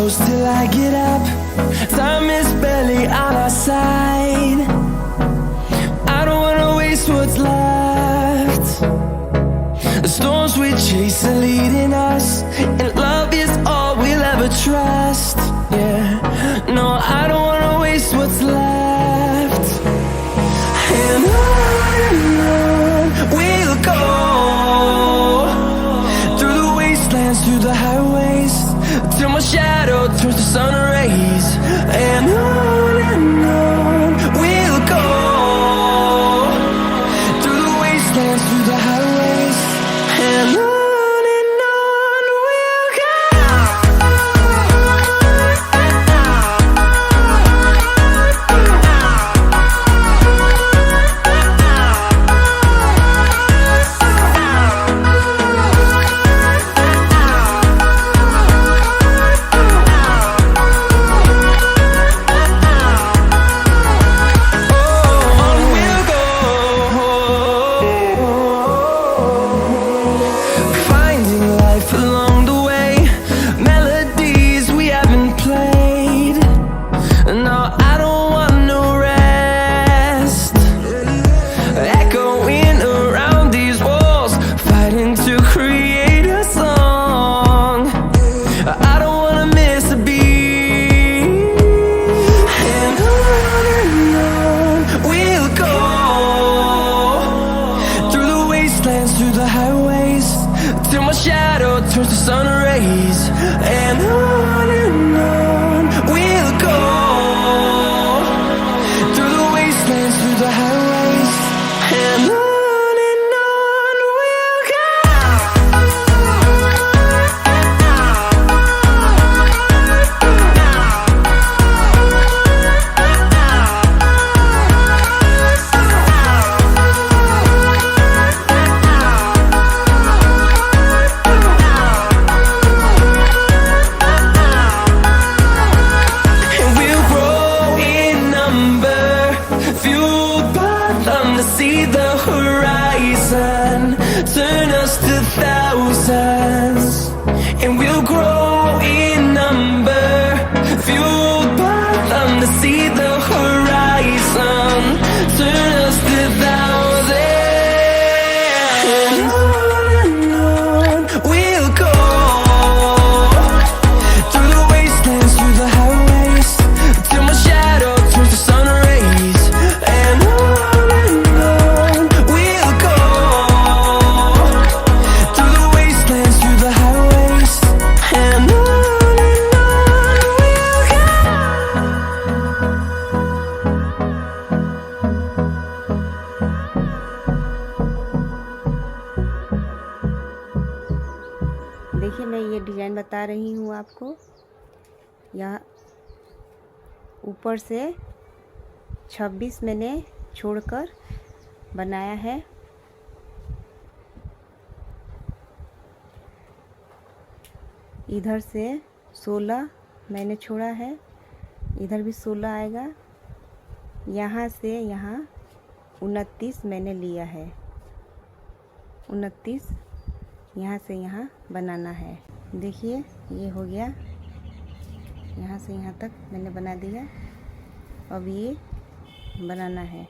close till I get up. Time is barely on our side. I don't wanna waste what's left. The storms we chase are leading us, and love is all we'll ever trust. Yeah, no, I don't wanna waste what's left. And on we'll go, through the wastelands, through the highways, till my shadow turns to sun rays. And on we'll go, through the wastelands, through the highways, and on we'll go. Through the highways, till my shadow turns to sun rays. And on we'll go, through the wastelands, through the highways, and on we'll go. See the horizon, turn us to thousands, and we'll grow in number, fueled by them. To see the horizon, turn us to thousands, and on we'll go, through the wastelands, through the highways, till my shadow turns to sun rays. And देखिए, मैं ये design बता रही हूँ आपको। यहाँ ऊपर से 26 मैंने छोड़कर बनाया है। इधर से 16 मैंने छोड़ा है, इधर भी 16 आएगा। यहाँ से यहाँ 29 मैंने लिया है, 29 यहाँ से यहाँ बनाना है। देखिए, ये हो गया, यहाँ से यहाँ तक मैंने बना दिया। अब ये बनाना है।